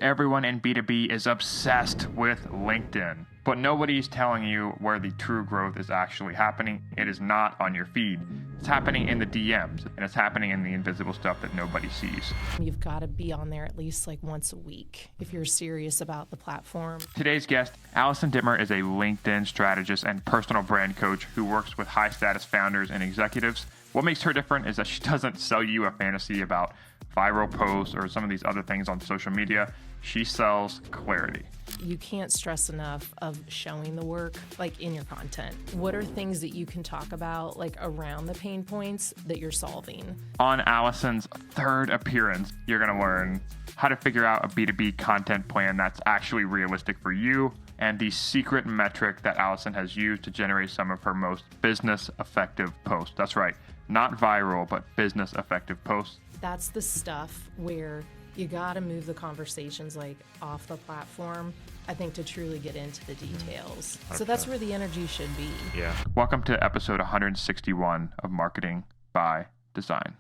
Everyone in B2B is obsessed with LinkedIn, but nobody's telling you where the true growth is actually happening. It is not on your feed. It's happening in the DMs, and it's happening in the invisible stuff that nobody sees. You've got to be on there at least like once a week if you're serious about the platform. Today's guest, Alison DITMER, is a LinkedIn strategist and personal brand coach who works with high-status founders and executives. What makes her different is that she doesn't sell you a fantasy about viral posts or some of these other things on social media. She sells clarity. You can't stress enough of showing the work like in your content. What are things that you can talk about like around the pain points that you're solving? On Alison's third appearance, you're going to learn how to figure out a B2B content plan that's actually realistic for you and the secret metric that Alison has used to generate some of her most business effective posts. That's right, not viral, but business effective posts. That's the stuff where you got to move the conversations like off the platform, I think, to truly get into the details. Okay. So that's where the energy should be. Yeah. Welcome to episode 161 of Marketing by Design.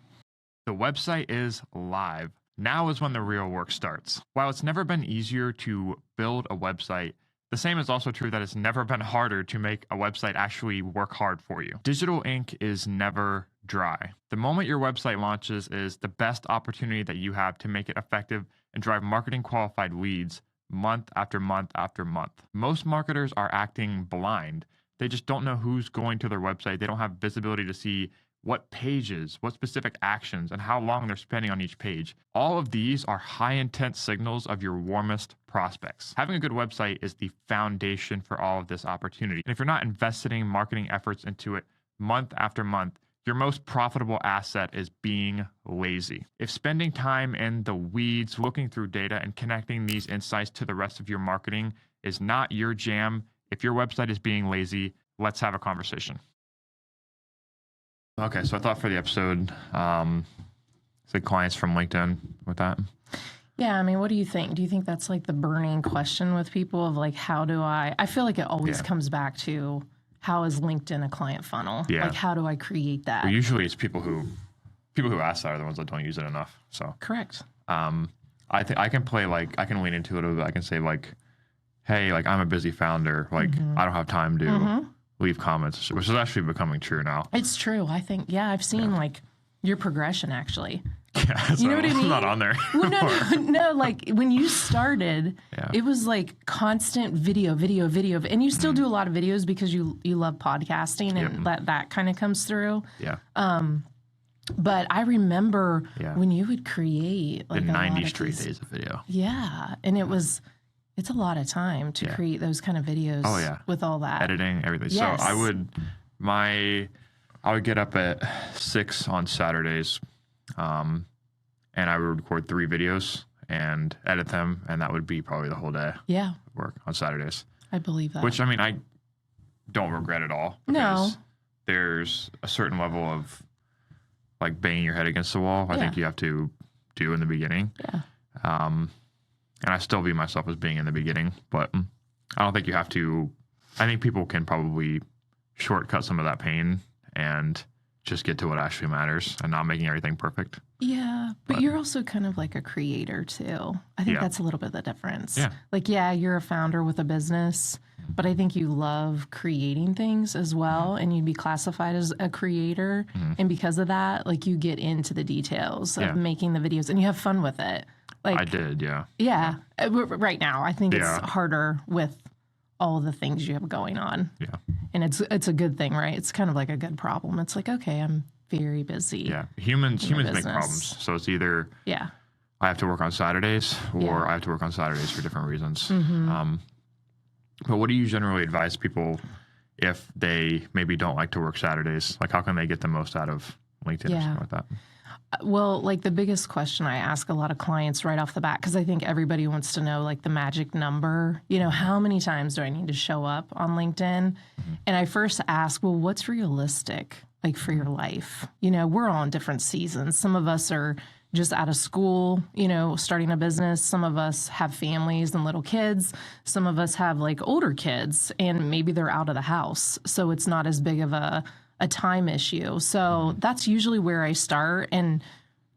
The website is live. Now is when the real work starts. While it's never been easier to build a website, the same is also true that it's never been harder to make a website actually work hard for you. Digital ink is never dry. The moment your website launches is the best opportunity that you have to make it effective and drive marketing qualified leads month after month after month. Most marketers are acting blind. They just don't know who's going to their website. They don't have visibility to see what pages, what specific actions, and how long they're spending on each page. All of these are high intent signals of your warmest prospects. Having a good website is the foundation for all of this opportunity. And if you're not investing marketing efforts into it month after month, your most profitable asset is being lazy. If spending time in the weeds, looking through data, and connecting these insights to the rest of your marketing is not your jam, if your website is being lazy, let's have a conversation. Okay, so I thought for the episode, say clients from LinkedIn with that. Yeah, I mean, what do you think? Do you think that's like the burning question with people of like, how do I feel like it always comes back to, how is LinkedIn a client funnel? Yeah. Like, how do I create that? Well, usually it's people who ask that are the ones that don't use it enough. So correct. I think I can play like, I can lean into it a little bit. I can say like, hey, like I'm a busy founder. Like I don't have time to leave comments, which is actually becoming true now. It's true. I think, I've seen like your progression actually. Yeah, you know what I mean? I'm not on there. Well, no, like when you started, it was like constant video, and you still do a lot of videos because you love podcasting and that kind of comes through. Yeah. But I remember when you would create like the 90 straight days of video. Yeah, and it's a lot of time to create those kind of videos. Oh yeah, with all that editing, everything. Yes. So I would get up at 6 on Saturdays. And I would record 3 videos and edit them, and that would be probably the whole day. Yeah. Work on Saturdays. I believe that. Which, I mean, I don't regret at all. No. There's a certain level of, like, banging your head against the wall I think you have to do in the beginning. Yeah. And I still view myself as being in the beginning, but I don't think you have to. I think people can probably shortcut some of that pain and just get to what actually matters and not making everything perfect. Yeah, but you're also kind of like a creator too. I think that's a little bit the difference. Yeah. Like, you're a founder with a business, but I think you love creating things as well, and you'd be classified as a creator. And because of that, like, you get into the details of making the videos and you have fun with it. Like, I did, yeah. Yeah. Right now, I think it's harder with all the things you have going on. Yeah. And it's a good thing, right? It's kind of like a good problem. It's like, okay, I'm very busy. Yeah. Humans make problems. So it's either I have to work on Saturdays or I have to work on Saturdays for different reasons. But what do you generally advise people if they maybe don't like to work Saturdays? Like, how can they get the most out of LinkedIn or something like that? Well, like the biggest question I ask a lot of clients right off the bat, because I think everybody wants to know like the magic number, how many times do I need to show up on LinkedIn? And I first ask, well, what's realistic like for your life? We're all in different seasons. Some of us are just out of school, starting a business. Some of us have families and little kids. Some of us have like older kids and maybe they're out of the house. So it's not as big of a time issue. So that's usually where I start. And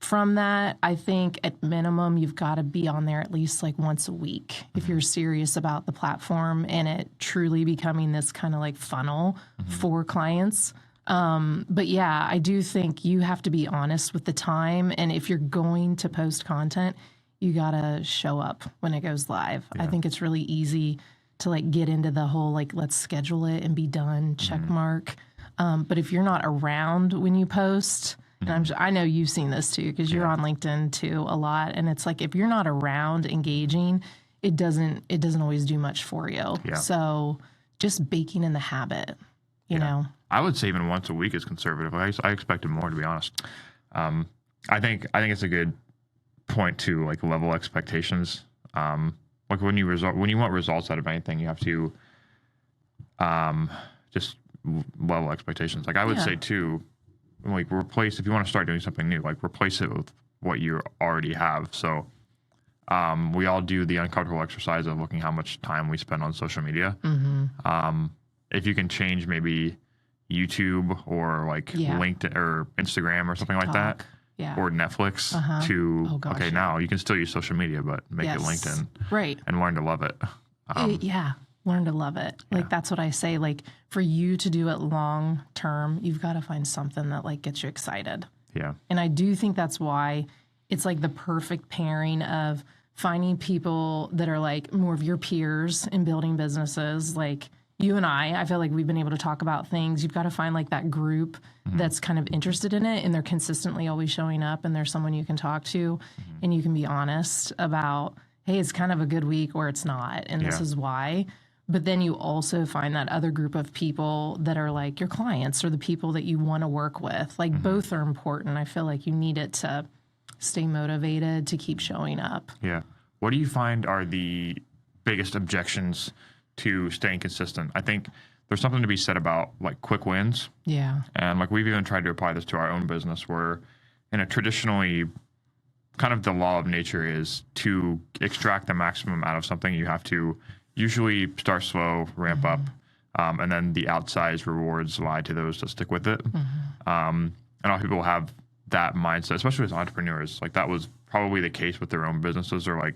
from that, I think at minimum, you've got to be on there at least like once a week if you're serious about the platform and it truly becoming this kind of like funnel for clients. But yeah, I do think you have to be honest with the time. And if you're going to post content, you got to show up when it goes live. I think it's really easy to like get into the whole, like, let's schedule it and be done, check mark. But if you're not around when you post, and I know you've seen this too, because you're on LinkedIn too a lot. And it's like, if you're not around engaging, it doesn't always do much for you. Yeah. So just baking in the habit, you know? I would say even once a week is conservative. I expected more, to be honest. I think it's a good point to like level expectations. Like when you want results out of anything, you have to just level expectations. Like I would say too, like if you want to start doing something new, like replace it with what you already have. So we all do the uncomfortable exercise of looking how much time we spend on social media. If you can change maybe YouTube or like LinkedIn or Instagram or something like that, or Netflix to, now you can still use social media, but make it LinkedIn. Right. And learn to love it. Learn to love it. Like that's what I say. Like for you to do it long term, you've got to find something that like gets you excited. Yeah. And I do think that's why it's like the perfect pairing of finding people that are like more of your peers in building businesses. Like you and I feel like we've been able to talk about things. You've got to find like that group that's kind of interested in it and they're consistently always showing up and there's someone you can talk to and you can be honest about, hey, it's kind of a good week or it's not. And this is why. But then you also find that other group of people that are like your clients or the people that you want to work with. Like both are important. I feel like you need it to stay motivated, to keep showing up. Yeah. What do you find are the biggest objections to staying consistent? I think there's something to be said about like quick wins. Yeah. And like we've even tried to apply this to our own business where in a traditionally kind of the law of nature is to extract the maximum out of something, you have to usually start slow, ramp up, and then the outsized rewards lie to those that stick with it. And a lot of people have that mindset, especially as entrepreneurs. Like that was probably the case with their own businesses. They're like,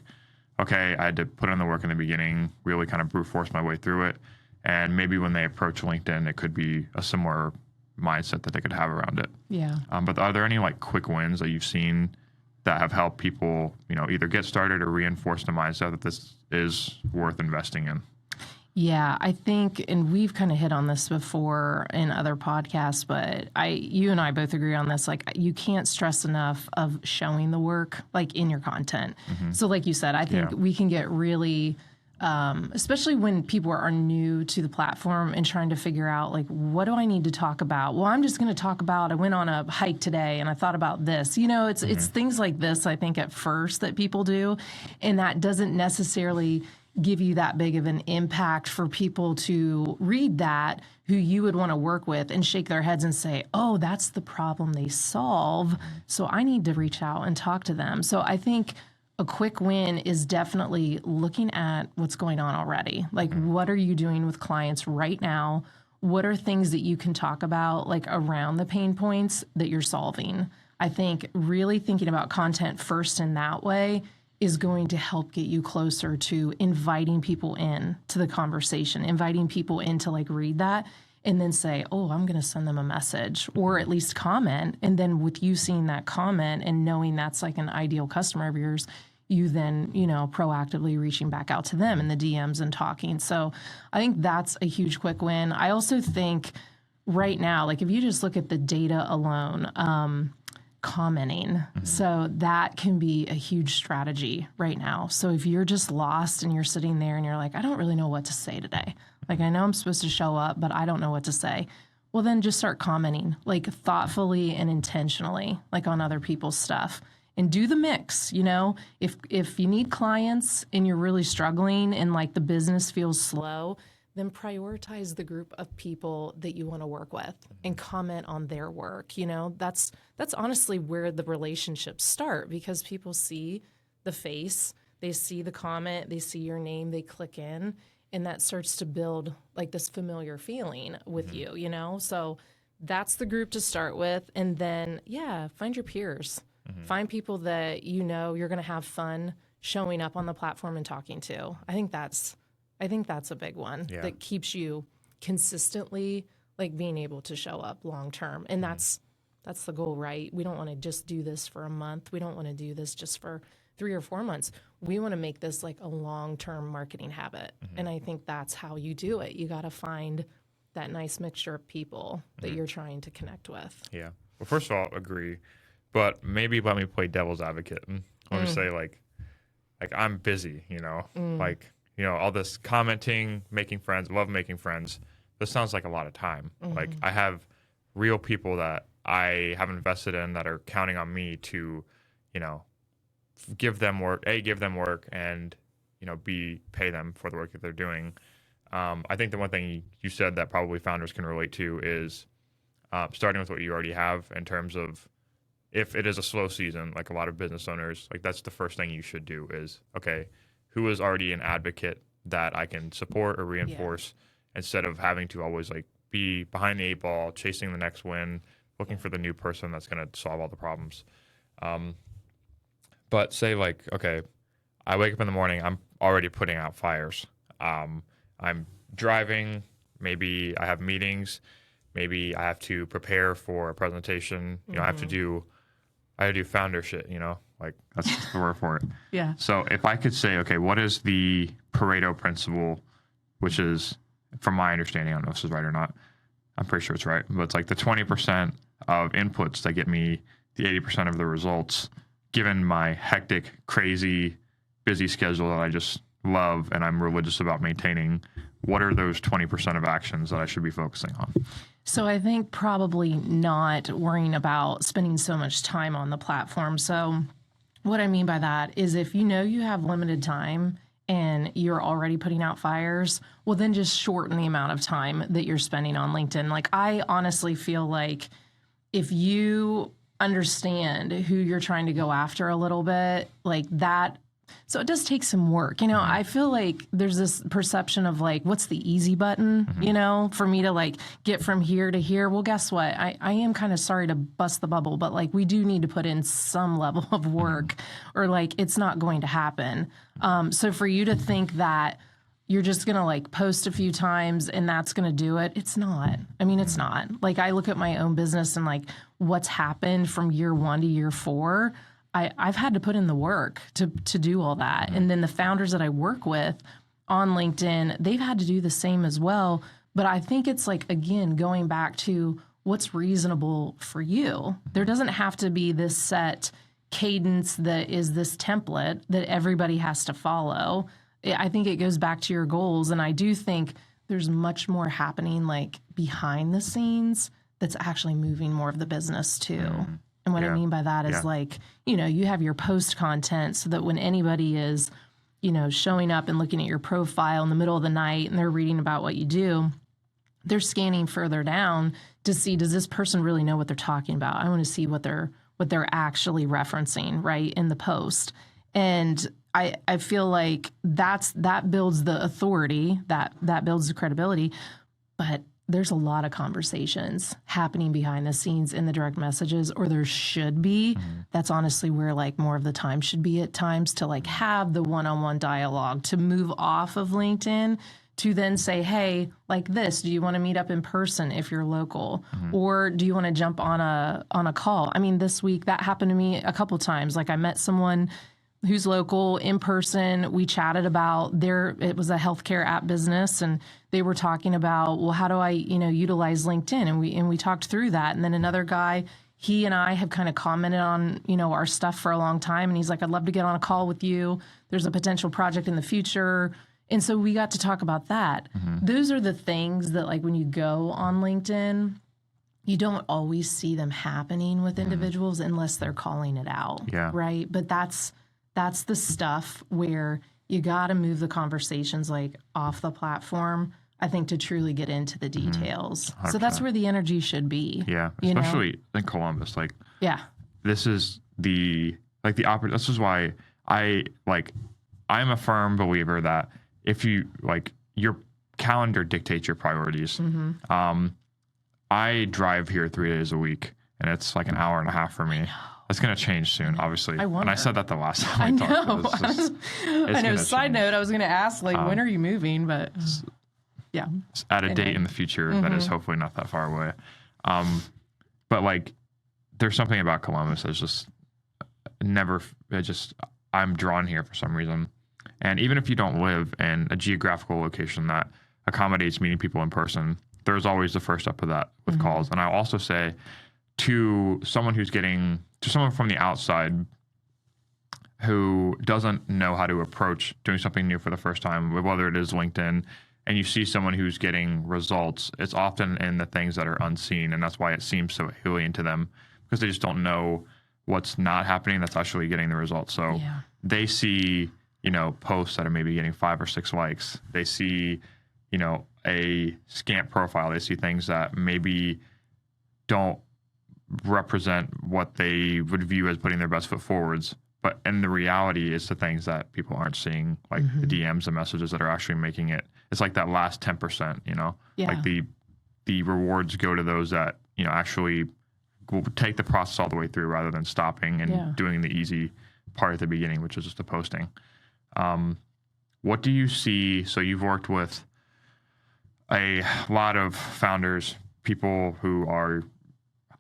okay, I had to put in the work in the beginning, really kind of brute force my way through it. And maybe when they approach LinkedIn, it could be a similar mindset that they could have around it. Yeah. But are there any like quick wins that you've seen that have helped people, either get started or reinforce the mindset that this is worth investing in? Yeah, I think, and we've kind of hit on this before in other podcasts, but you and I both agree on this. Like, you can't stress enough of showing the work, like in your content. So, like you said, I think we can get really, especially when people are new to the platform and trying to figure out, like, what do I need to talk about? Well, I'm just going to talk about, I went on a hike today and I thought about this. It's things like this, I think, at first that people do, and that doesn't necessarily give you that big of an impact for people to read that who you would want to work with and shake their heads and say, oh, that's the problem they solve, so I need to reach out and talk to them. So I think a quick win is definitely looking at what's going on already. Like, what are you doing with clients right now? What are things that you can talk about, like around the pain points that you're solving? I think really thinking about content first in that way is going to help get you closer to inviting people in to the conversation, inviting people in to like read that and then say, oh, I'm going to send them a message or at least comment. And then with you seeing that comment and knowing that's like an ideal customer of yours, you then, proactively reaching back out to them in the DMs and talking. So I think that's a huge quick win. I also think right now, like if you just look at the data alone, commenting. So that can be a huge strategy right now. So if you're just lost and you're sitting there and you're like, I don't really know what to say today. Like, I know I'm supposed to show up, but I don't know what to say. Well, then just start commenting, like thoughtfully and intentionally, like on other people's stuff. And do the mix, if you need clients and you're really struggling and like the business feels slow, then prioritize the group of people that you want to work with and comment on their work. That's honestly where the relationships start, because people see the face, they see the comment, they see your name, they click in, and that starts to build like this familiar feeling with you, So that's the group to start with. And then, find your peers. Find people that you know you're going to have fun showing up on the platform and talking to. I think that's a big one that keeps you consistently like being able to show up long term. And that's the goal, right? We don't want to just do this for a month. We don't want to do this just for 3 or 4 months. We want to make this like a long-term marketing habit. And I think that's how you do it. You got to find that nice mixture of people that you're trying to connect with. Yeah. Well, first of all, agree. But maybe let me play devil's advocate. And let me say like I'm busy, like, all this commenting, making friends, love making friends. This sounds like a lot of time. Like I have real people that I have invested in that are counting on me to, give them work, and, pay them for the work that they're doing. I think the one thing you said that probably founders can relate to is starting with what you already have in terms of if it is a slow season, like a lot of business owners, like that's the first thing you should do is, okay, who is already an advocate that I can support or reinforce instead of having to always like be behind the 8 ball, chasing the next win, looking for the new person that's going to solve all the problems. But say like, okay, I wake up in the morning, I'm already putting out fires. I'm driving, maybe I have meetings, maybe I have to prepare for a presentation, I have to do founder shit, like that's the word for it. Yeah. So if I could say, okay, what is the Pareto principle, which is, from my understanding, I don't know if this is right or not, I'm pretty sure it's right, but it's like the 20% of inputs that get me the 80% of the results, given my hectic, crazy, busy schedule that I just love and I'm religious about maintaining. What are those 20% of actions that I should be focusing on? So I think probably not worrying about spending so much time on the platform. So what I mean by that is if you have limited time and you're already putting out fires, well, then just shorten the amount of time that you're spending on LinkedIn. Like I honestly feel like if you understand who you're trying to go after a little bit, like that. So it does take some work. I feel like there's this perception of like, what's the easy button, for me to like get from here to here. Well, guess what? I am kind of sorry to bust the bubble, but like we do need to put in some level of work or like it's not going to happen. So for you to think that you're just going to like post a few times and that's going to do it, it's not. I mean, it's not. Like I look at my own business and like what's happened from year 1 to year 4. I've had to put in the work to do all that. And then the founders that I work with on LinkedIn, they've had to do the same as well. But I think it's like, again, going back to what's reasonable for you. There doesn't have to be this set cadence that is this template that everybody has to follow. I think it goes back to your goals. And I do think there's much more happening like behind the scenes that's actually moving more of the business too. And what I mean by that is like, you have your post content so that when anybody is, showing up and looking at your profile in the middle of the night and they're reading about what you do, they're scanning further down to see, does this person really know what they're talking about? I want to see what they're actually referencing, right, in the post. And I feel like that builds the authority, that builds the credibility, but there's a lot of conversations happening behind the scenes in the direct messages, or there should be. That's honestly where like more of the time should be at times to like have the one-on-one dialogue, to move off of LinkedIn to then say, hey, like this, do you want to meet up in person if you're local? Or do you want to jump on a call? I mean, this week that happened to me a couple times. Like I met someone who's local in person. We chatted about it was a healthcare app business, and they were talking about, well, how do I, utilize LinkedIn? And we talked through that. And then another guy, he and I have kind of commented on, our stuff for a long time. And he's like, I'd love to get on a call with you. There's a potential project in the future. And so we got to talk about that. Those are the things that like when you go on LinkedIn, you don't always see them happening with individuals unless they're calling it out. Yeah. Right. But that's the stuff where you got to move the conversations like off the platform, I think, to truly get into the details. 100%. So that's where the energy should be. Yeah. Especially in Columbus. Like, this is the opposite. This is why I'm a firm believer that if you like your calendar dictates your priorities. I drive here 3 days a week and it's like an hour and a half for me. It's going to change soon, obviously. I wonder. And I said that the last time we talked. I know. Side note, I was going to ask, like, when are you moving? But yeah. At a date in the future that is hopefully not that far away. But like, there's something about Columbus that's just I'm drawn here for some reason. And even if you don't live in a geographical location that accommodates meeting people in person, there's always the first step of that with calls. And I'll also say to someone from the outside who doesn't know how to approach doing something new for the first time, whether it is LinkedIn, and you see someone who's getting results, it's often in the things that are unseen. And that's why it seems so alien to them, because they just don't know what's not happening that's actually getting the results. So they see, posts that are maybe getting 5 or 6 likes. They see, a scant profile. They see things that maybe don't represent what they would view as putting their best foot forwards. But in the reality, it's the things that people aren't seeing, like the DMs, the messages that are actually making it. It's like that last 10%, like the rewards go to those that, actually will take the process all the way through rather than stopping and doing the easy part at the beginning, which is just the posting. What do you see? So you've worked with a lot of founders, people who are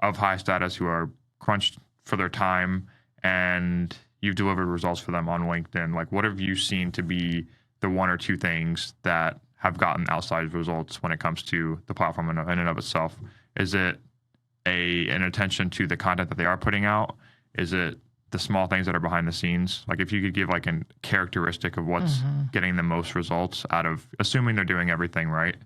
of high status, who are crunched for their time, and you've delivered results for them on LinkedIn. Like, what have you seen to be the 1 or 2 things that have gotten outside results when it comes to the platform in and of itself? Is it an attention to the content that they are putting out? Is it the small things that are behind the scenes? Like, if you could give like a characteristic of what's getting the most results out of, assuming they're doing everything right.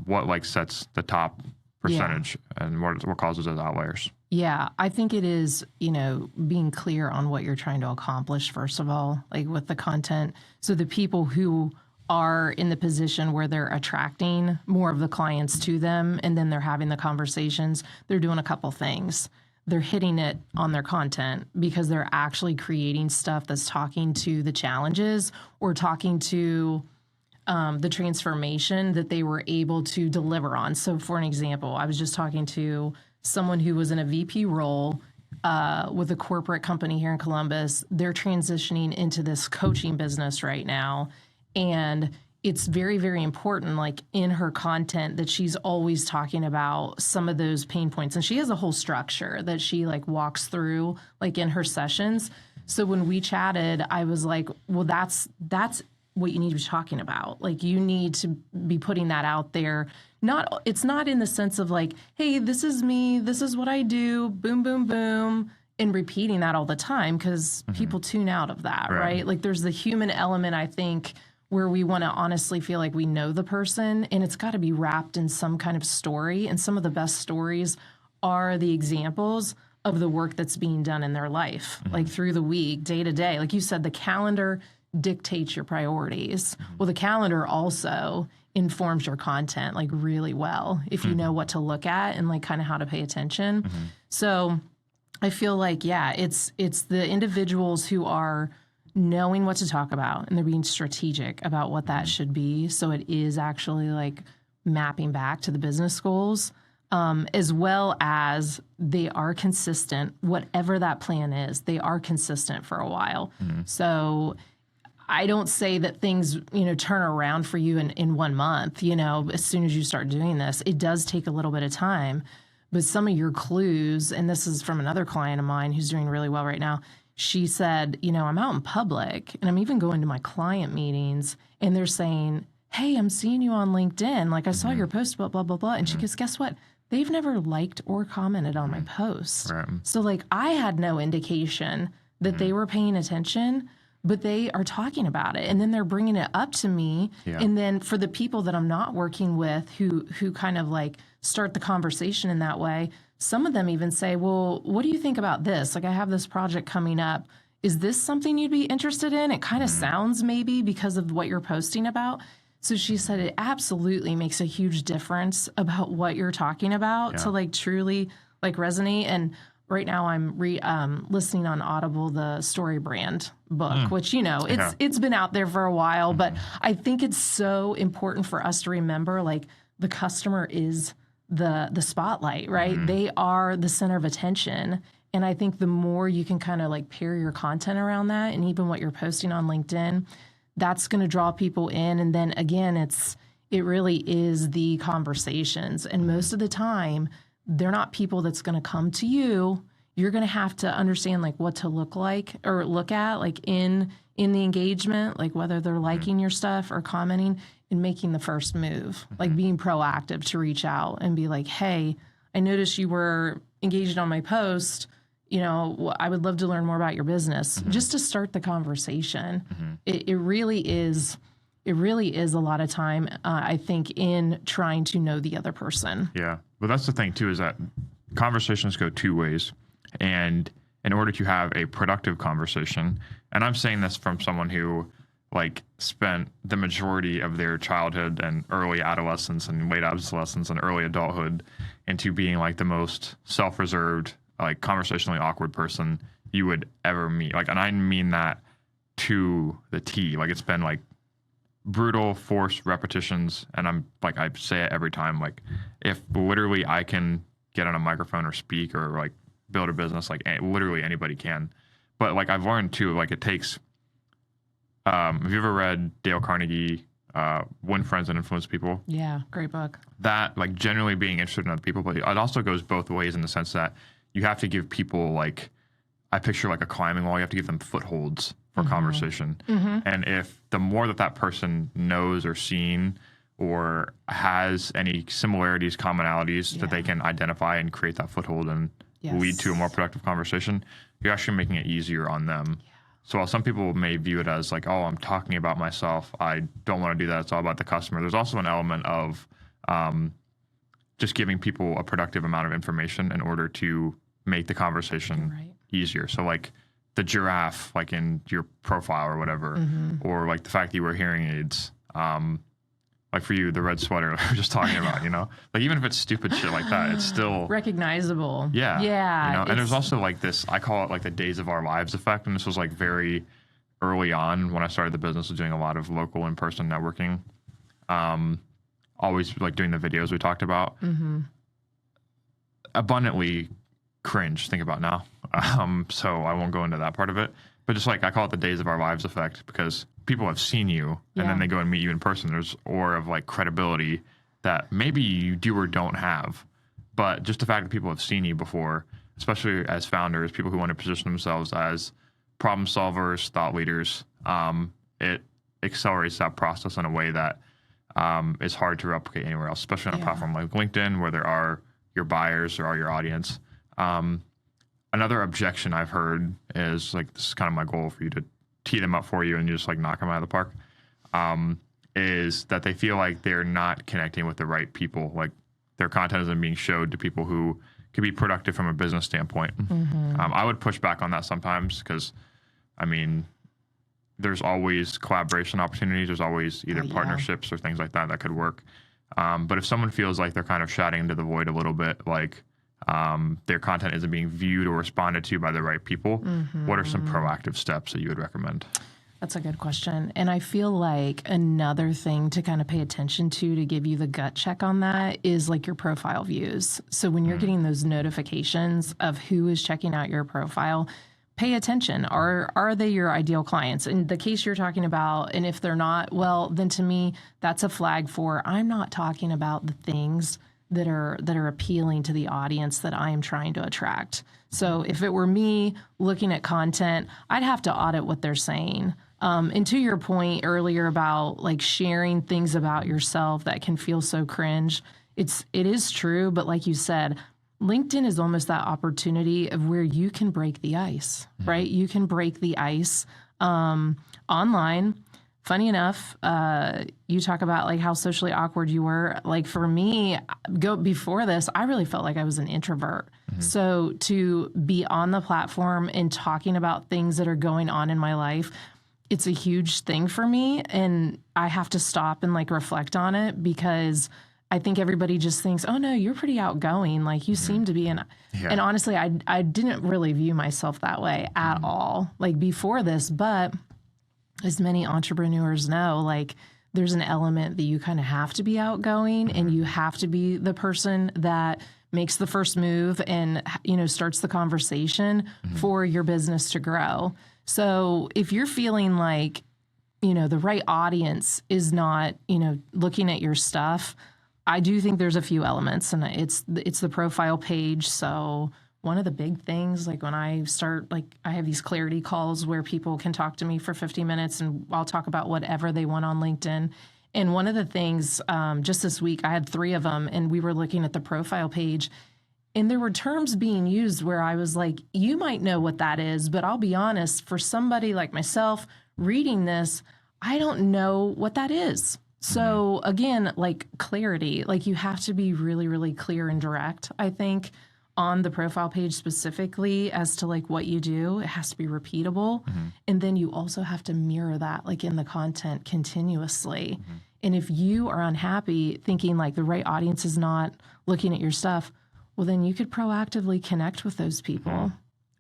What like sets the top percentage and what causes those outliers? Yeah, I think it is, being clear on what you're trying to accomplish, first of all, like with the content. So the people who are in the position where they're attracting more of the clients to them, and then they're having the conversations, they're doing a couple things. They're hitting it on their content because they're actually creating stuff that's talking to the challenges or talking to the transformation that they were able to deliver on. So for an example, I was just talking to someone who was in a VP role with a corporate company here in Columbus. They're transitioning into this coaching business right now. And it's very, very important, like in her content, that she's always talking about some of those pain points. And she has a whole structure that she like walks through like in her sessions. So when we chatted, I was like, well, that's what you need to be talking about. Like, you need to be putting that out there. It's not in the sense of like, hey, this is me, this is what I do, boom, boom, boom, and repeating that all the time, because people tune out of that, right? Like, there's the human element, I think, where we want to honestly feel like we know the person, and it's got to be wrapped in some kind of story. And some of the best stories are the examples of the work that's being done in their life, like through the week, day to day. Like you said, the calendar dictates your priorities. Well, the calendar also informs your content like really well if you know what to look at and like kind of how to pay attention. So I feel like, it's the individuals who are knowing what to talk about, and they're being strategic about what that should be. So it is actually like mapping back to the business goals, as well as they are consistent. Whatever that plan is, they are consistent for a while. So I don't say that things, turn around for you in 1 month, as soon as you start doing this. It does take a little bit of time, but some of your clues, and this is from another client of mine who's doing really well right now. She said, I'm out in public and I'm even going to my client meetings, and they're saying, hey, I'm seeing you on LinkedIn. Like, I saw your post, blah, blah, blah, blah. And she goes, guess what? They've never liked or commented on my posts. So like, I had no indication that they were paying attention, but they are talking about it, and then they're bringing it up to me. And then for the people that I'm not working with who kind of like start the conversation in that way, some of them even say, well, what do you think about this? Like, I have this project coming up. Is this something you'd be interested in? It kind of sounds maybe because of what you're posting about. So she said it absolutely makes a huge difference about what you're talking about to like truly like resonate. And right now I'm listening on Audible, the Story Brand book, which, it's been out there for a while, but I think it's so important for us to remember, like, the customer is the spotlight, right? They are the center of attention. And I think the more you can kind of like pair your content around that, and even what you're posting on LinkedIn, that's going to draw people in. And then again, it really is the conversations. And most of the time, they're not people that's going to come to you. You're going to have to understand like what to look at like in the engagement, like whether they're liking your stuff or commenting, and making the first move, like being proactive to reach out and be like, hey, I noticed you were engaged on my post. I would love to learn more about your business, just to start the conversation. It really is a lot of time, I think, in trying to know the other person. Yeah. Well, that's the thing too, is that conversations go two ways. And in order to have a productive conversation, and I'm saying this from someone who like spent the majority of their childhood and early adolescence and late adolescence and early adulthood into being like the most self-reserved, like conversationally awkward person you would ever meet. Like, and I mean that to the T. Like, it's been like brutal, forced repetitions. And I'm like, I say it every time. Like, if literally I can get on a microphone or speak or like build a business, like literally anybody can. But like, I've learned too, like it takes, have you ever read Dale Carnegie, Win Friends and Influence People? Yeah, great book. That, like, generally being interested in other people, but it also goes both ways in the sense that you have to give people, like, I picture like a climbing wall, you have to give them footholds for conversation. And if the more that person knows or seen or has any similarities, commonalities that they can identify and create that foothold and lead to a more productive conversation, you're actually making it easier on them. So while some people may view it as like, oh, I'm talking about myself, I don't want to do that, it's all about the customer, there's also an element of just giving people a productive amount of information in order to make the conversation easier. So like the giraffe, like in your profile or whatever, or like the fact that you wear hearing aids, like for you, the red sweater we were just talking about, like even if it's stupid shit like that, it's still recognizable. Yeah. And there's also like this, I call it like the days of our lives effect. And this was like very early on when I started the business, of doing a lot of local in-person networking. Always like doing the videos we talked about. Abundantly cringe, think about now. So I won't go into that part of it. But just like, I call it the days of our lives effect, because people have seen you and then they go and meet you in person. There's aura of like credibility that maybe you do or don't have. But just the fact that people have seen you before, especially as founders, people who want to position themselves as problem solvers, thought leaders, it accelerates that process in a way that is hard to replicate anywhere else, especially on a platform like LinkedIn, where there are your buyers or are your audience. Another objection I've heard is, like, this is kind of my goal for you to tee them up for you and you just like knock them out of the park, is that they feel like they're not connecting with the right people. Like their content isn't being showed to people who could be productive from a business standpoint. I would push back on that sometimes because, I mean, there's always collaboration opportunities. There's always either partnerships or things like that that could work. But if someone feels like they're kind of shouting into the void a little bit, like their content isn't being viewed or responded to by the right people, what are some proactive steps that you would recommend? That's a good question. And I feel like another thing to kind of pay attention to give you the gut check on that is like your profile views. So when you're getting those notifications of who is checking out your profile, pay attention. Are they your ideal clients? In the case you're talking about, and if they're not, well, then to me, that's a flag for I'm not talking about the things that are appealing to the audience that I am trying to attract. So if it were me looking at content, I'd have to audit what they're saying. And to your point earlier about like sharing things about yourself that can feel so cringe, it is true. But like you said, LinkedIn is almost that opportunity of where you can break the ice, right? You can break the ice online. Funny enough, you talk about like how socially awkward you were. Like for me, before this, I really felt like I was an introvert. So to be on the platform and talking about things that are going on in my life, it's a huge thing for me. And I have to stop and like reflect on it because I think everybody just thinks, oh no, you're pretty outgoing. Like you seem to be. And honestly, I didn't really view myself that way at all, like before this, but as many entrepreneurs know, like there's an element that you kind of have to be outgoing and you have to be the person that makes the first move and, starts the conversation for your business to grow. So if you're feeling like, the right audience is not, looking at your stuff, I do think there's a few elements, and it's the profile page. So one of the big things, like when I start, I have these clarity calls where people can talk to me for 50 minutes and I'll talk about whatever they want on LinkedIn. And one of the things, just this week, I had 3 of them, and we were looking at the profile page, and there were terms being used where I was like, you might know what that is, but I'll be honest, for somebody like myself reading this, I don't know what that is. So again, clarity, you have to be really, really clear and direct, I think, on the profile page specifically as to what you do. It has to be repeatable. And then you also have to mirror that in the content continuously. And if you are unhappy thinking the right audience is not looking at your stuff, well, then you could proactively connect with those people.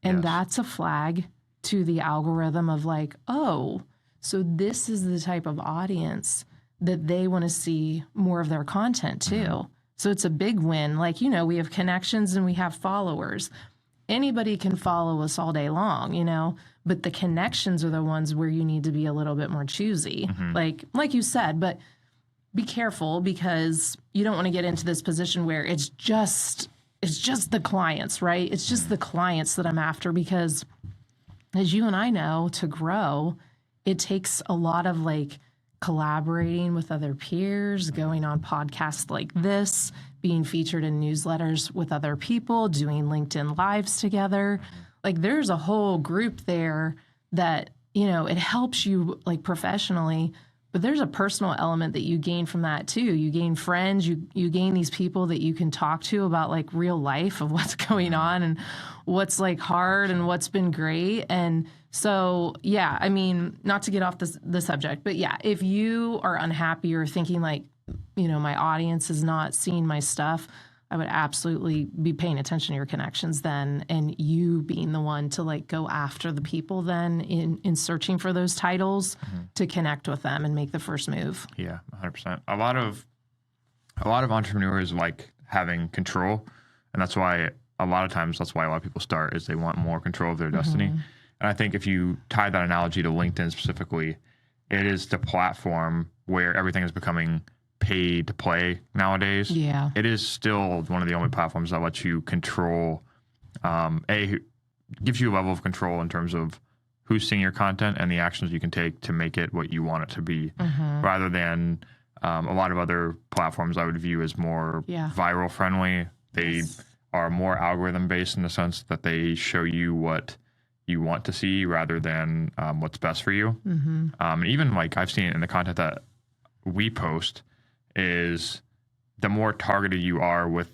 And that's a flag to the algorithm of oh, so this is the type of audience that they want to see more of their content too. So it's a big win. We have connections and we have followers. Anybody can follow us all day long, but the connections are the ones where you need to be a little bit more choosy, like you said, but be careful, because you don't want to get into this position where it's just the clients, right? It's just the clients that I'm after, because as you and I know, to grow, it takes a lot of collaborating with other peers, going on podcasts like this, being featured in newsletters with other people, doing LinkedIn lives together. There's a whole group there that, it helps you professionally, but there's a personal element that you gain from that too. You gain friends, you gain these people that you can talk to about real life of what's going on and what's hard and what's been great. And so, yeah, I mean, not to get off the subject, but yeah, if you are unhappy or thinking my audience is not seeing my stuff, I would absolutely be paying attention to your connections then, and you being the one to go after the people then in searching for those titles to connect with them and make the first move. Yeah, 100%. A lot of entrepreneurs like having control, and that's why a lot of people start, is they want more control of their destiny. And I think if you tie that analogy to LinkedIn specifically, it is the platform where everything is becoming pay to play nowadays. Yeah. It is still one of the only platforms that lets you control, gives you a level of control in terms of who's seeing your content and the actions you can take to make it what you want it to be, rather than a lot of other platforms I would view as more viral friendly. They are more algorithm based in the sense that they show you what you want to see rather than what's best for you. And even I've seen it in the content that we post, is the more targeted you are with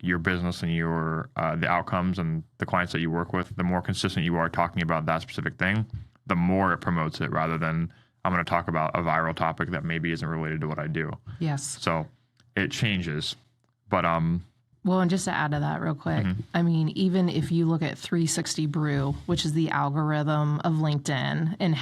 your business and your the outcomes and the clients that you work with, the more consistent you are talking about that specific thing, the more it promotes it, rather than I'm going to talk about a viral topic that maybe isn't related to what I do. Yes. So it changes. But well, and just to add to that real quick, I mean, even if you look at 360 Brew, which is the algorithm of LinkedIn and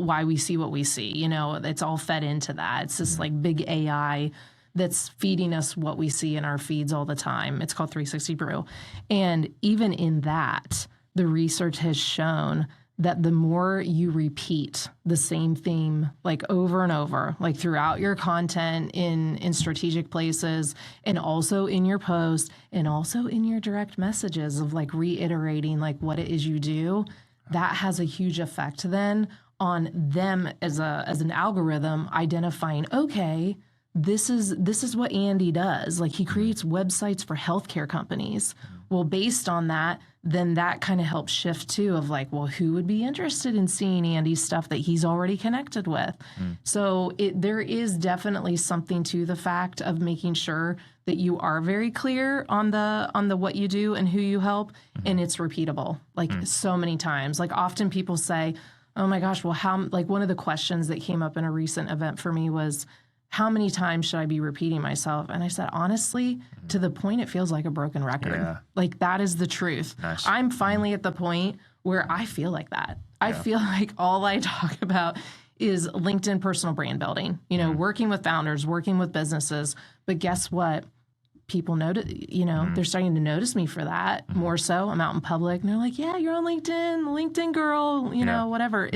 why we see what we see, it's all fed into that. It's this big AI that's feeding us what we see in our feeds all the time. It's called 360 Brew. And even in that, the research has shown that the more you repeat the same theme over and over, throughout your content in strategic places, and also in your post, and also in your direct messages of reiterating what it is you do, that has a huge effect then on them as an algorithm identifying, okay, this is what Andy does. He creates websites for healthcare companies. Well, based on that, then that kind of helps shift too of well, who would be interested in seeing Andy's stuff that he's already connected with? So there is definitely something to the fact of making sure that you are very clear on the what you do and who you help, and it's repeatable so many times. Often people say, oh my gosh, well, how, one of the questions that came up in a recent event for me was, how many times should I be repeating myself? And I said, honestly, to the point it feels like a broken record. Yeah. That is the truth. Nice. I'm finally at the point where I feel like that. I feel like all I talk about is LinkedIn personal brand building, working with founders, working with businesses. But guess what? people notice, they're starting to notice me for that more so. I'm out in public and they're like, yeah, you're on LinkedIn, LinkedIn girl, whatever.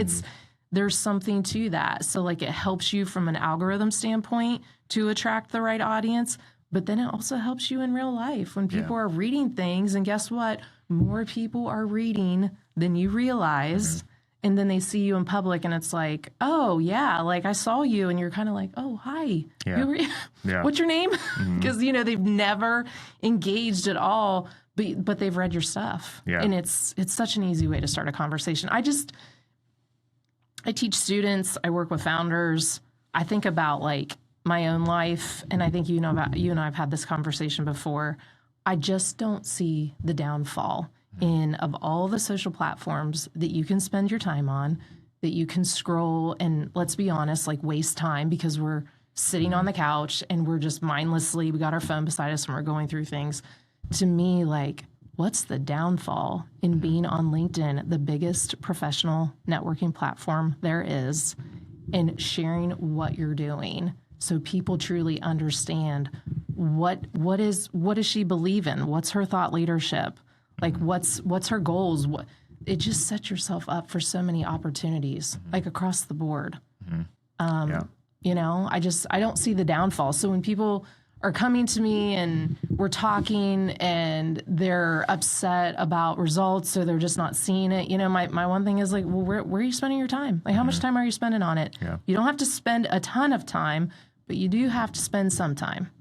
There's something to that. So like it helps you from an algorithm standpoint to attract the right audience, but then it also helps you in real life when people are reading things. And guess what? More people are reading than you realize. And then they see you in public and it's like, oh, yeah, like I saw you. And you're kind of like, oh, hi. What's your name? Because, they've never engaged at all, but they've read your stuff. Yeah. And it's such an easy way to start a conversation. I teach students. I work with founders. I think about like my own life. And I think you and I have had this conversation before. I just don't see the downfall of all the social platforms that you can spend your time on, that you can scroll and, let's be honest, like waste time because we're sitting on the couch and we're just mindlessly, we got our phone beside us and we're going through things. To me, like, what's the downfall in being on LinkedIn, the biggest professional networking platform there is, and sharing what you're doing so people truly understand what does she believe in? What's her thought leadership? Like what's her goals? It just sets yourself up for so many opportunities, like across the board. I don't see the downfall. So when people are coming to me and we're talking and they're upset about results or they're just not seeing it, my one thing is like, well, where are you spending your time? Like how much time are you spending on it? Yeah. You don't have to spend a ton of time, but you do have to spend some time.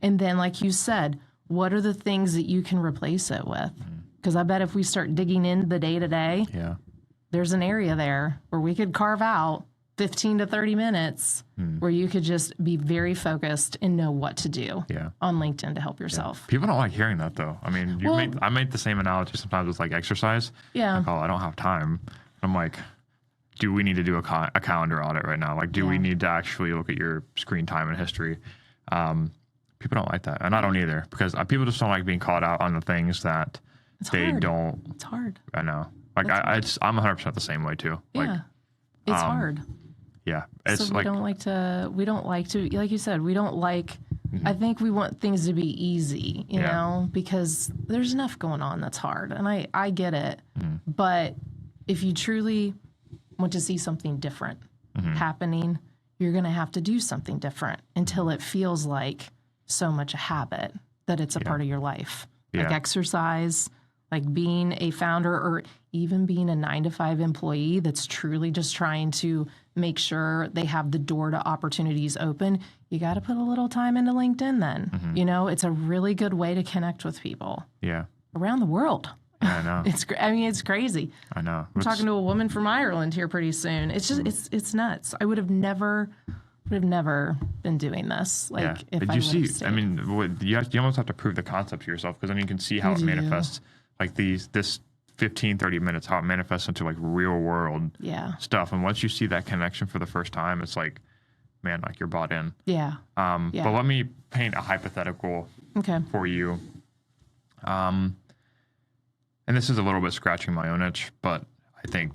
And then, like you said, what are the things that you can replace it with? Because I bet if we start digging into the day-to-day, there's an area there where we could carve out 15 to 30 minutes where you could just be very focused and know what to do on LinkedIn to help yourself. People don't like hearing that, though. I mean, I make the same analogy sometimes with like exercise. Yeah. Like, oh, I don't have time. I'm like, do we need to do a calendar audit right now? Like, do we need to actually look at your screen time and history? People don't like that. And I don't either, because people just don't like being called out on the things that It's hard. I know. Like I'm 100% the same way too. Yeah. Like, it's hard. Yeah. It's so we don't like to, like you said, we don't like, I think we want things to be easy, you know, because there's enough going on that's hard. And I get it. But if you truly want to see something different happening, you're going to have to do something different until it feels like so much a habit that it's a part of your life. Like exercise, like being a founder, or even being a 9-to-5 employee that's truly just trying to make sure they have the door to opportunities open. You got to put a little time into LinkedIn then. You know, it's a really good way to connect with people around the world. Yeah, I know. It's crazy. I know. I'm talking to a woman from Ireland here pretty soon. It's just, it's nuts. I would have never been doing this. Like, if I would have stayed. I mean, you almost have to prove the concept to yourself, because then you can see how it manifests. Like this 15, 30 minutes, how it manifests into like real world stuff. And once you see that connection for the first time, it's like, man, like you're bought in. Yeah. But let me paint a hypothetical for you. And this is a little bit scratching my own itch, but I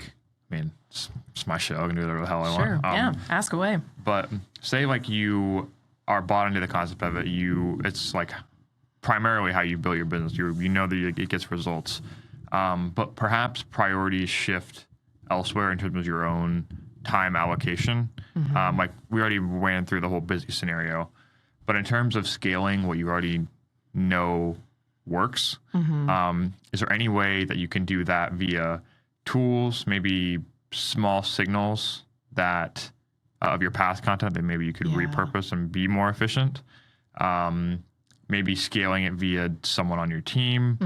mean, it's my show. I can do whatever the hell I want. Sure, ask away. But say like you are bought into the concept of it. It's like primarily how you build your business. You know that it gets results. But perhaps priorities shift elsewhere in terms of your own time allocation. Like we already ran through the whole busy scenario. But in terms of scaling what you already know works, is there any way that you can do that via tools, maybe small signals that of your past content that maybe you could repurpose and be more efficient? Maybe scaling it via someone on your team.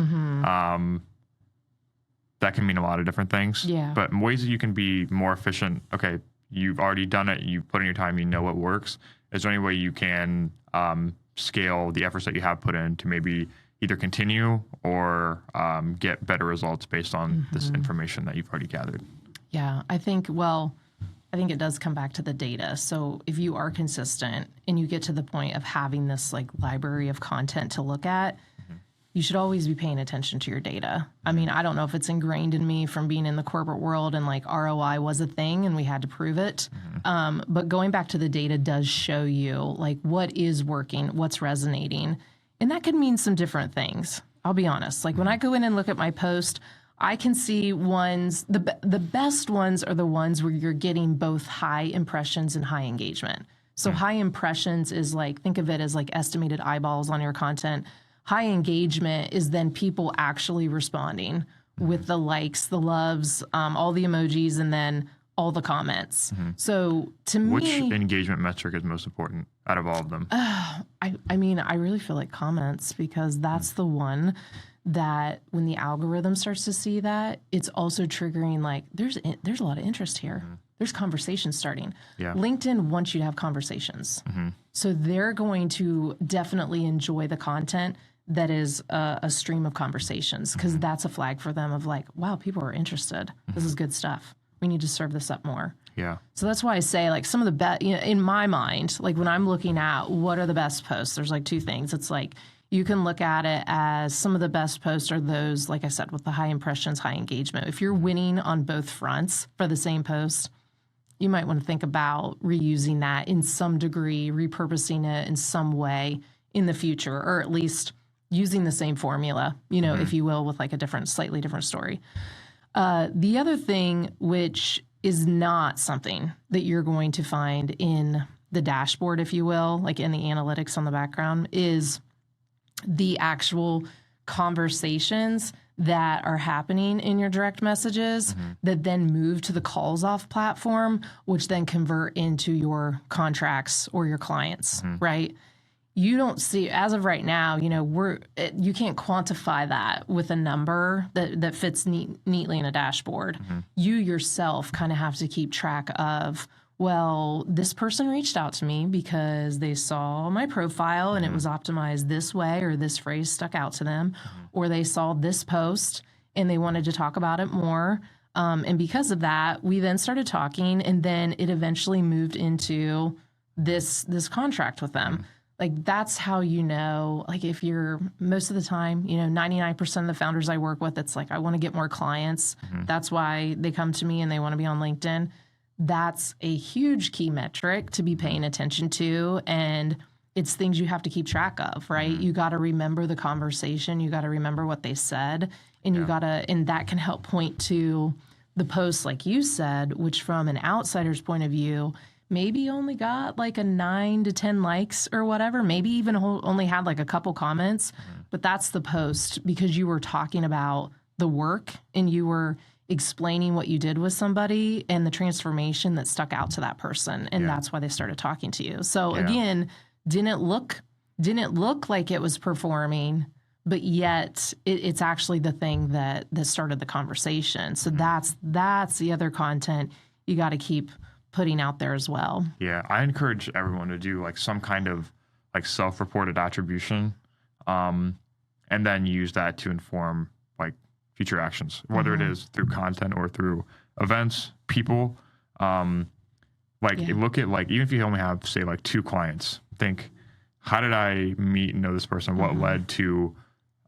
That can mean a lot of different things. Yeah. But ways that you can be more efficient. Okay, you've already done it. You've put in your time. You know what works. Is there any way you can scale the efforts that you have put in to maybe either continue or get better results based on this information that you've already gathered? Yeah, I think it does come back to the data. So if you are consistent and you get to the point of having this like library of content to look at, you should always be paying attention to your data. I mean, I don't know if it's ingrained in me from being in the corporate world and like ROI was a thing and we had to prove it. But going back to the data does show you like what is working, what's resonating. And that could mean some different things. I'll be honest. Like when I go in and look at my post, I can see ones, the best ones are the ones where you're getting both high impressions and high engagement. So high impressions is like, think of it as like estimated eyeballs on your content. High engagement is then people actually responding with the likes, the loves, all the emojis, and then all the comments. So to me, which engagement metric is most important out of all of them? I mean, I really feel like comments, because that's the one that when the algorithm starts to see that, it's also triggering like there's a lot of interest here. There's conversations starting. Yeah. LinkedIn wants you to have conversations. So they're going to definitely enjoy the content that is a stream of conversations, because that's a flag for them of like, wow, people are interested. This is good stuff. We need to serve this up more. Yeah. So that's why I say like some of the best, in my mind, like when I'm looking at what are the best posts, there's like two things. It's like you can look at it as some of the best posts are those, like I said, with the high impressions, high engagement. If you're winning on both fronts for the same post, you might want to think about reusing that in some degree, repurposing it in some way in the future, or at least using the same formula, if you will, with like a slightly different story. The other thing, which is not something that you're going to find in the dashboard, if you will, like in the analytics on the background, is the actual conversations that are happening in your direct messages that then move to the calls off platform, which then convert into your contracts or your clients, right? You don't see, as of right now, you can't quantify that with a number that fits neatly in a dashboard. You yourself kind of have to keep track of, well, this person reached out to me because they saw my profile and it was optimized this way, or this phrase stuck out to them, or they saw this post and they wanted to talk about it more. And because of that, we then started talking, and then it eventually moved into this contract with them. Like that's how like if you're most of the time, 99% of the founders I work with, it's like, I want to get more clients. That's why they come to me and they want to be on LinkedIn. That's a huge key metric to be paying attention to. And it's things you have to keep track of, right? You got to remember the conversation. You got to remember what they said, and and that can help point to the post, like you said, which from an outsider's point of view, maybe only got like a 9 to 10 likes or whatever, maybe even only had like a couple comments, but that's the post because you were talking about the work and you were explaining what you did with somebody and the transformation that stuck out to that person. And that's why they started talking to you. So again, didn't look like it was performing, but yet it's actually the thing that started the conversation. So that's the other content you got to keep putting out there as well. Yeah, I encourage everyone to do like some kind of like self-reported attribution, and then use that to inform like future actions, whether it is through content or through events, people. Look at like, even if you only have say like 2 clients, think, how did I meet and know this person? What led to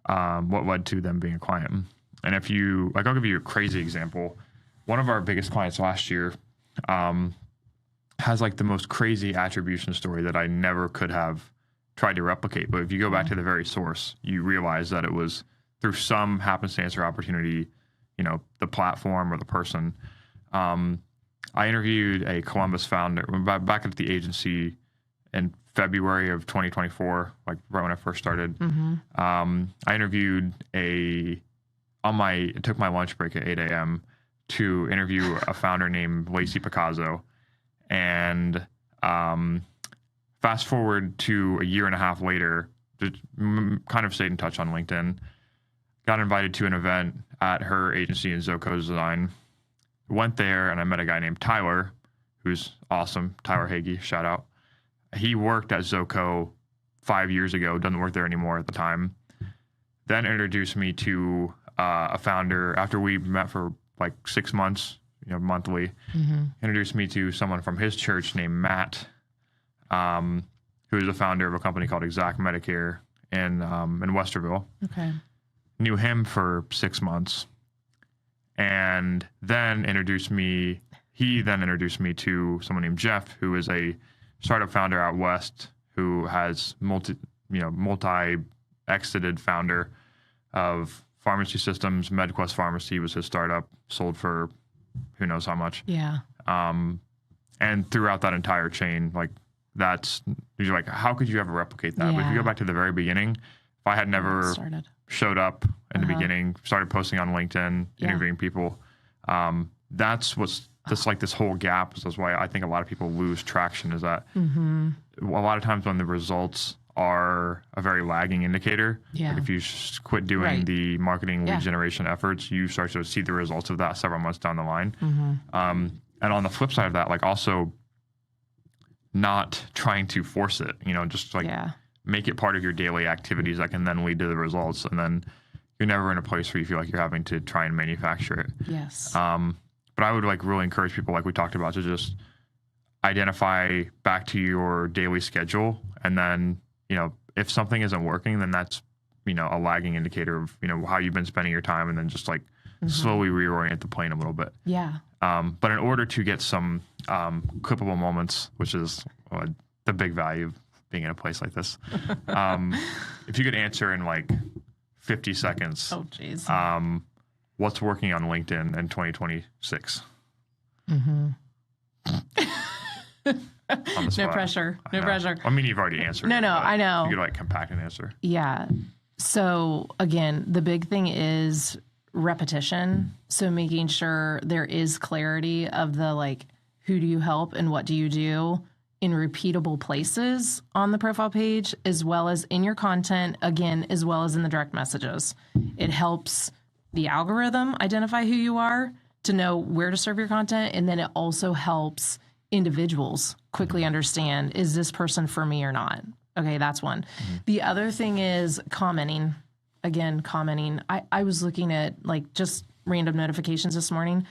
them being a client? And if you like, I'll give you a crazy example. One of our biggest clients last year has like the most crazy attribution story that I never could have tried to replicate. But if you go back to the very source, you realize that it was through some happenstance or opportunity, the platform or the person. I interviewed a Columbus founder back at the agency in February of 2024, like right when I first started. I interviewed it took my lunch break at 8 a.m. to interview a founder named Lacey Picasso. And fast forward to a year and a half later, just kind of stayed in touch on LinkedIn, got invited to an event at her agency in Zoco Design, went there, and I met a guy named Tyler, who's awesome, Tyler Hagee, shout out. He worked at Zoco 5 years ago, doesn't work there anymore at the time, then introduced me to a founder after we met for like 6 months, monthly, introduced me to someone from his church named Matt, who is the founder of a company called Exact Medicare in Westerville. Okay. Knew him for 6 months, and then he then introduced me to someone named Jeff, who is a startup founder out west who has multi exited founder of Pharmacy Systems. MedQuest Pharmacy was his startup, sold for who knows how much. Yeah. And throughout that entire chain, like you're like, how could you ever replicate that? But if you go back to the very beginning, if I had never showed up in the beginning, started posting on LinkedIn, interviewing people, that's like this whole gap. That's why I think a lot of people lose traction, is that a lot of times when the results are a very lagging indicator, like if you quit doing the marketing lead generation efforts, you start to see the results of that several months down the line. And on the flip side of that, like also not trying to force it, just like make it part of your daily activities that can then lead to the results. And then you're never in a place where you feel like you're having to try and manufacture it. Yes. But I would like really encourage people, like we talked about, to just identify back to your daily schedule. And then, if something isn't working, then that's, a lagging indicator of, how you've been spending your time, and then just like slowly reorient the plane a little bit. Yeah. But in order to get some clippable moments, which is the big value of being in a place like this, if you could answer in like 50 seconds, what's working on LinkedIn in 2026? No pressure. No pressure. I mean, you've already answered. No, I know. You could like compact an answer. Yeah. So again, the big thing is repetition. So making sure there is clarity of the like, who do you help and what do you do in repeatable places on the profile page, as well as in your content, again, as well as in the direct messages. It helps the algorithm identify who you are to know where to serve your content. And then it also helps individuals quickly understand, is this person for me or not? Okay, that's one. The other thing is commenting. Again, commenting. I was looking at like just random notifications this morning.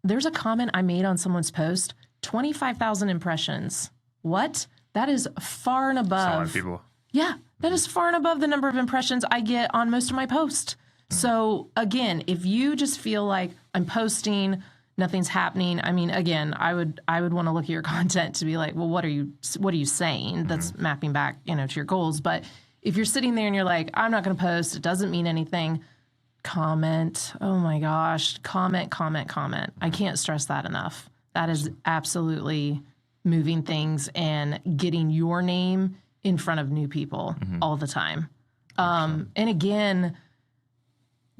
There's a comment I made on someone's post, 25,000 impressions. What? That is far and above. People. Yeah, that is far and above the number of impressions I get on most of my posts. So again, if you just feel like I'm posting, nothing's happening. I mean, again, I would want to look at your content to be like, well, what are you saying that's mapping back, to your goals? But if you're sitting there and you're like, I'm not going to post, it doesn't mean anything, comment. Oh my gosh, comment. I can't stress that enough. That is absolutely moving things and getting your name in front of new people all the time. And again,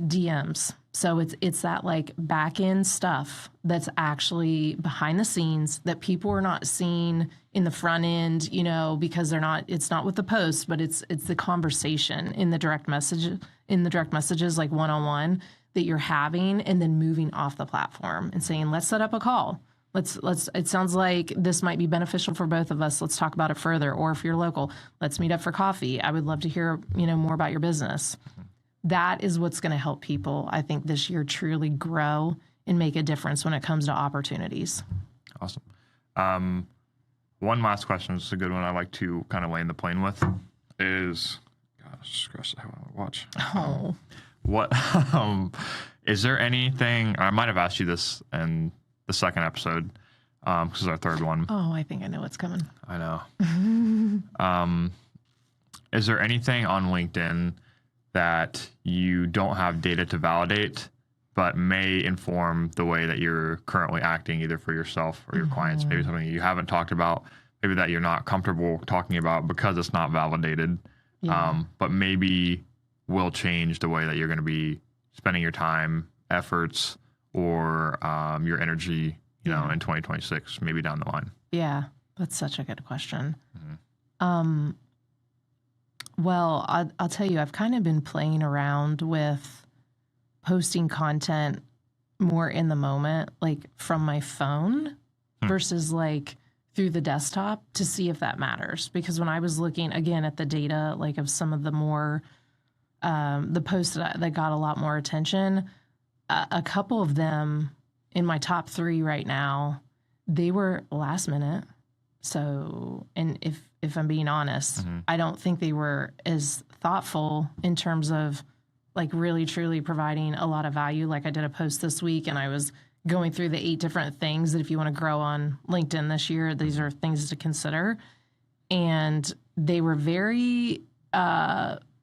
DMs. So it's that like back end stuff that's actually behind the scenes that people are not seeing in the front end, because it's not with the post, but it's the conversation in the direct messages, like one-on-one that you're having, and then moving off the platform and saying, let's set up a call. It sounds like this might be beneficial for both of us. Let's talk about it further. Or if you're local, let's meet up for coffee. I would love to hear, more about your business. That is what's going to help people, I think, this year truly grow and make a difference when it comes to opportunities. Awesome. One last question, this is a good one I like to kind of land the plane with, is, gosh, scratch the hell out of my watch. Oh. What, is there anything, I might have asked you this in the second episode, because it's our third one. Oh, I think I know what's coming. I know. Is there anything on LinkedIn that you don't have data to validate, but may inform the way that you're currently acting, either for yourself or your clients? Maybe something you haven't talked about, maybe that you're not comfortable talking about because it's not validated, but maybe will change the way that you're going to be spending your time, efforts, or your energy, in 2026, maybe down the line. Yeah, that's such a good question. Well, I'll tell you, I've kind of been playing around with posting content more in the moment, like from my phone versus like through the desktop, to see if that matters. Because when I was looking again at the data, like of some of the more, the posts that got a lot more attention, a couple of them in my top 3 right now, they were last minute. So, and if I'm being honest, I don't think they were as thoughtful in terms of like really truly providing a lot of value. Like I did a post this week and I was going through the 8 different things that if you want to grow on LinkedIn this year, these are things to consider. And they were very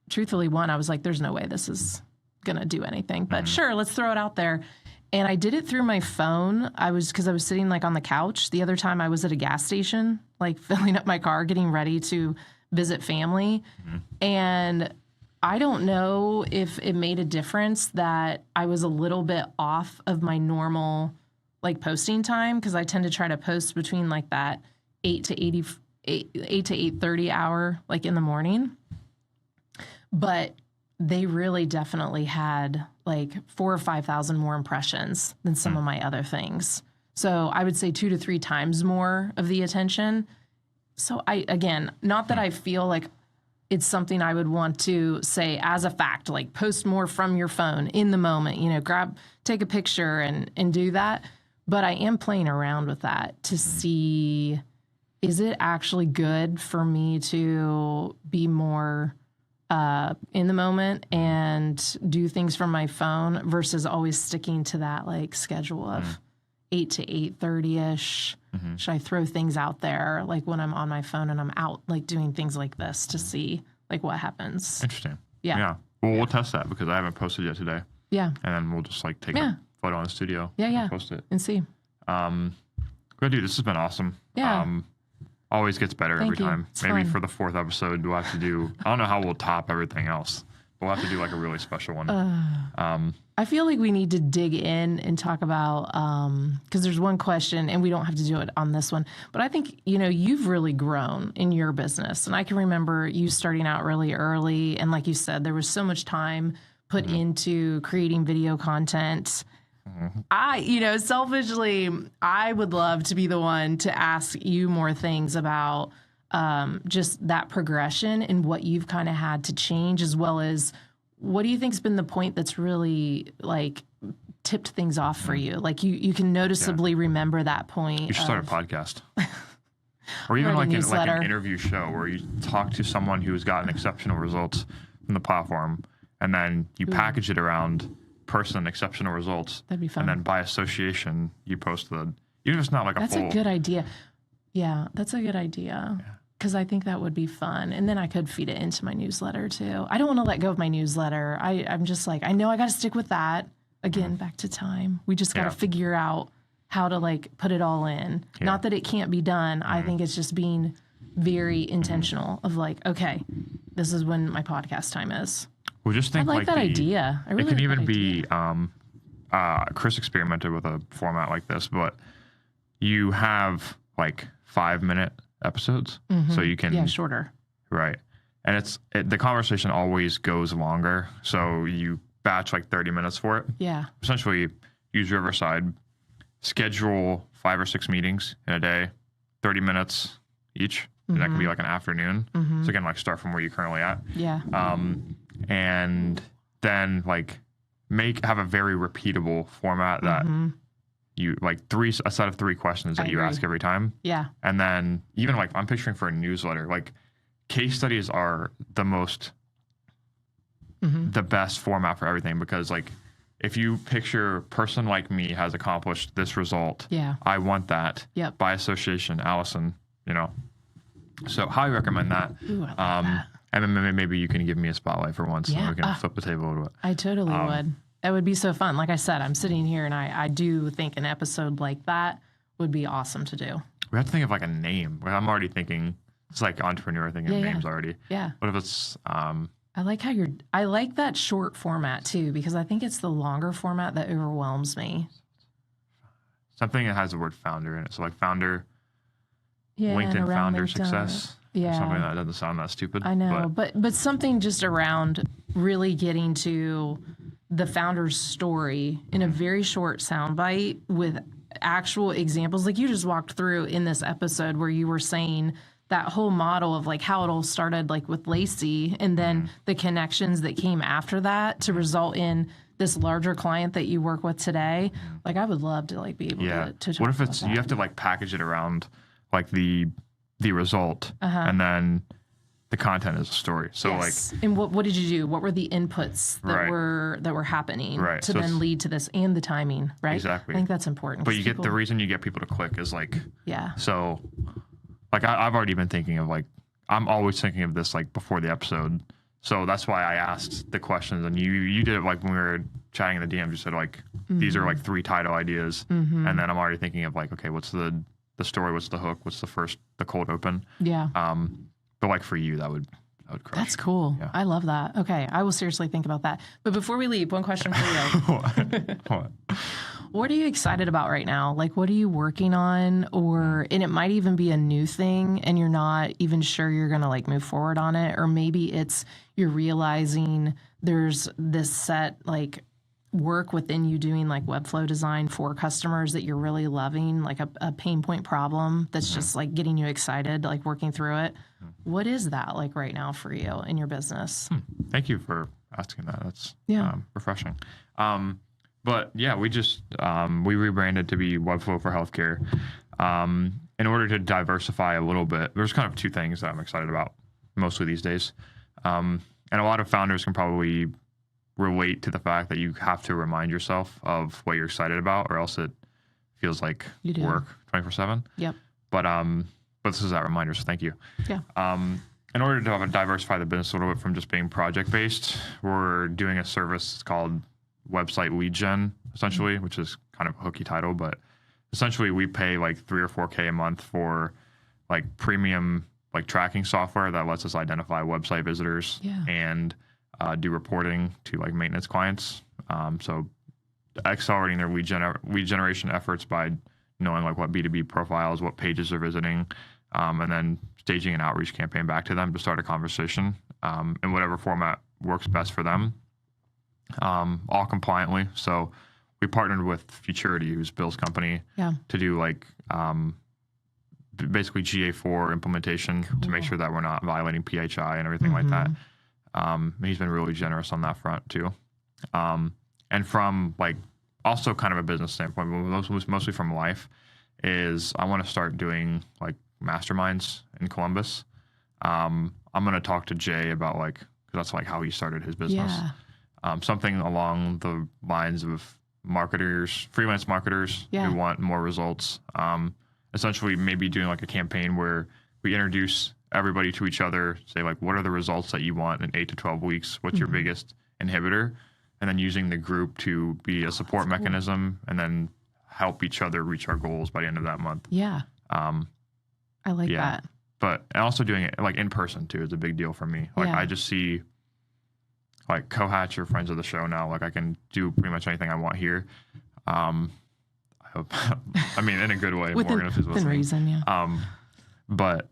truthfully, one, I was like, there's no way this is going to do anything, but sure, let's throw it out there. And I did it through my phone. Because I was sitting like on the couch. The other time I was at a gas station, like filling up my car, getting ready to visit family. And I don't know if it made a difference that I was a little bit off of my normal like posting time, because I tend to try to post between like that 8 to 8:30 hour, like in the morning. But they really definitely had like 4,000 or 5,000 more impressions than some of my other things. So I would say 2 to 3 times more of the attention. So again, not that I feel like it's something I would want to say as a fact, like post more from your phone in the moment, take a picture and do that. But I am playing around with that to see, is it actually good for me to be more in the moment and do things from my phone versus always sticking to that like schedule of 8 to 8:30ish. Should I throw things out there like when I'm on my phone and I'm out like doing things like this to see like what happens? Interesting. Yeah. Well, we'll test that because I haven't posted yet today. Yeah. And then we'll just like take a photo in the studio. And post it. And see. Good, dude. This has been awesome. Yeah. Always gets better every time. It's Maybe fun. for the 4th episode, we'll have to do, I don't know how we'll top everything else. We'll have to do like a really special one. I feel like we need to dig in and talk about, because there's one question, and we don't have to do it on this one, but I think, you've really grown in your business. And I can remember you starting out really early. And like you said, there was so much time put into creating video content. Selfishly, I would love to be the one to ask you more things about just that progression and what you've kind of had to change, as well as what do you think's been the point that's really like tipped things off for you? Like you can noticeably remember that point. You should start a podcast. Or even like an interview show where you talk to someone who's gotten exceptional results from the platform, and then you package it around person exceptional results. That'd be fun. And then by association, you post even if it's not like That's a good idea. Yeah, that's a good idea. Because I think that would be fun. And then I could feed it into my newsletter too. I don't want to let go of my newsletter. I'm just like, I know I got to stick with that. Again, back to time. We just got to figure out how to like put it all in. Not that it can't be done. I think it's just being very intentional of like, okay, this is when my podcast time is. Well, just think I like that idea. I really it can like even that be, Chris experimented with a format like this, but you have like 5-minute episodes. So you can. Yeah, shorter. Right. And the conversation always goes longer. So you batch like 30 minutes for it. Yeah. Essentially, use Riverside, schedule 5 or 6 meetings in a day, 30 minutes each. And that can be like an afternoon. So again, like start from where you're currently at. Yeah. And then like have a very repeatable format that you like a set of 3 questions that you ask every time. Yeah. And then even like I'm picturing for a newsletter, like case studies are the best format for everything, because like if you picture person like me has accomplished this result, I want that. By association, Alison, So highly recommend that. Ooh, I like that. And then maybe you can give me a spotlight for once, and we can flip the table a little bit. I totally would. That would be so fun. Like I said, I'm sitting here and I do think an episode like that would be awesome to do. We have to think of like a name. I'm already thinking, it's like entrepreneur thinking of names already. Yeah. What if it's... I like that short format too, because I think it's the longer format that overwhelms me. Something that has the word founder in it. So like founder, Yeah, LinkedIn founder LinkedIn. success. Yeah. Something that doesn't sound that stupid. I know, but something just around really getting to the founder's story in a very short soundbite with actual examples. Like you just walked through in this episode where you were saying that whole model of like how it all started like with Lacey, and then the connections that came after that to result in this larger client that you work with today. Like I would love to like be able to talk what if about it's that. you have to like package it around like the result, and then the content is a story. So yes. And what did you do? What were the inputs that were happening to then lead to this, and the timing, right? Exactly. I think that's important. But the reason you get people to click is like, yeah. So like I've already been thinking of like, I'm always thinking of this like before the episode So that's why I asked the questions, and you did it like when we were chatting in the DMs. You said like these are like 3 title ideas, and then I'm already thinking of like, okay, what's the story, what's the hook, what's the cold open. Yeah. But like for you, that would crush. That's cool. Yeah. I love that. Okay, I will seriously think about that. But before we leave, one question for you. What? What are you excited about right now? Like, what are you working on? And it might even be a new thing and you're not even sure you're going to like move forward on it. Or maybe it's you're realizing there's this set like work within you doing like Webflow design for customers that you're really loving, like a pain point problem that's just like getting you excited, like working through it. What is that like right now for you in your business? Thank you for asking that. That's refreshing. But yeah, we just we rebranded to be Webflow for Healthcare in order to diversify a little bit. There's kind of 2 things that I'm excited about mostly these days, and a lot of founders can probably relate to the fact that you have to remind yourself of what you're excited about, or else it feels like work 24/7. Yep. But this is that reminder, so thank you. Yeah. In order to diversify the business a little bit from just being project-based, we're doing a service called Website Lead Gen, essentially, which is kind of a hooky title, but essentially we pay like $3 or $4K a month for like premium like tracking software that lets us identify website visitors and do reporting to like maintenance clients. So accelerating their lead generation efforts by knowing like what B2B profiles, what pages they're visiting, and then staging an outreach campaign back to them to start a conversation in whatever format works best for them, all compliantly. So we partnered with Futurity, who's Bill's company, to do like basically GA4 implementation to make sure that we're not violating PHI and everything like that. He's been really generous on that front too. And from like also kind of a business standpoint, but mostly from life, is I want to start doing like masterminds in Columbus. I'm going to talk to Jay about like, because that's like how he started his business. Something along the lines of marketers, freelance marketers who want more results. Essentially maybe doing like a campaign where we introduce everybody to each other, say like, what are the results that you want in 8 to 12 weeks? What's your biggest inhibitor? And then using the group to be a support mechanism and then help each other reach our goals by the end of that month. Yeah. I like that. But and also doing it like in person too is a big deal for me. Like I just see like Cohatch or friends of the show now, like I can do pretty much anything I want here. I hope, I mean, in a good way, Morgan, if he's listening. Within reason, but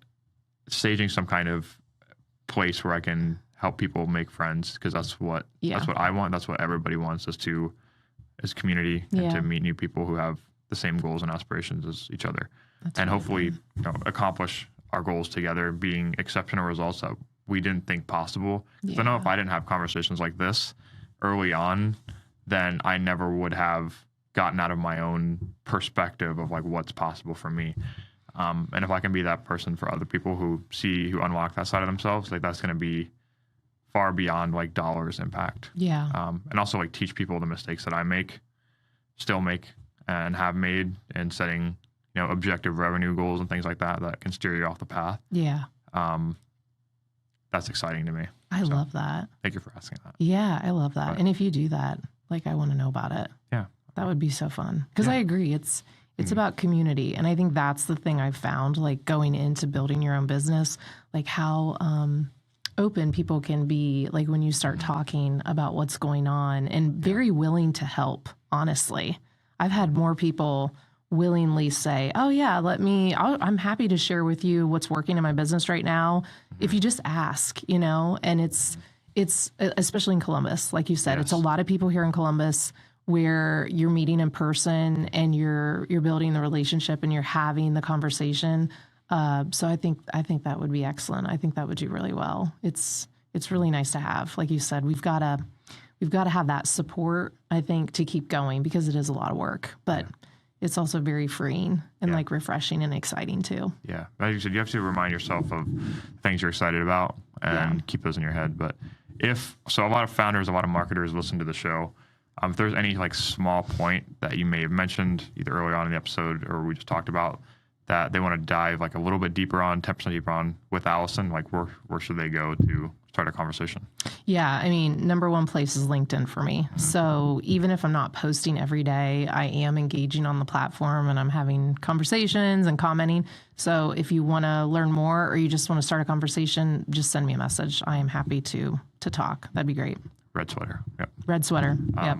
staging some kind of place where I can help people make friends, because that's what I want. That's what everybody wants, is community and to meet new people who have the same goals and aspirations as each other. And hopefully accomplish our goals together, being exceptional results that we didn't think possible. Because I know if I didn't have conversations like this early on, then I never would have gotten out of my own perspective of like what's possible for me. And if I can be that person for other people who unlock that side of themselves, like that's going to be far beyond like dollars impact. And also like teach people the mistakes that I still make and have made, and setting, objective revenue goals and things like that can steer you off the path. That's exciting to me. I love that. Thank you for asking that. Yeah, I love that. And if you do that, like I want to know about it. That would be so fun. Because I agree. It's about community. And I think that's the thing I've found, like going into building your own business, like how open people can be, like when you start talking about what's going on, and very willing to help, honestly. I've had more people willingly say, oh yeah, I'm happy to share with you what's working in my business right now. If you just ask, and it's especially in Columbus, like you said, it's a lot of people here in Columbus where you're meeting in person and you're building the relationship and you're having the conversation. So I think that would be excellent. I think that would do really well. It's really nice to have, like you said, we've got to have that support, I think, to keep going, because it is a lot of work, but it's also very freeing and like refreshing and exciting too. Yeah. Like you said, you have to remind yourself of things you're excited about and keep those in your head. But a lot of founders, a lot of marketers listen to the show. If there's any like small point that you may have mentioned either early on in the episode or we just talked about that they want to dive like a little bit deeper on, 10% deeper on with Alison, like where should they go to start a conversation? Yeah, I mean, number one place is LinkedIn for me. So even if I'm not posting every day, I am engaging on the platform and I'm having conversations and commenting. So if you want to learn more or you just want to start a conversation, just send me a message. I am happy to talk. That'd be great. Red sweater. Yep. Red sweater. Yep.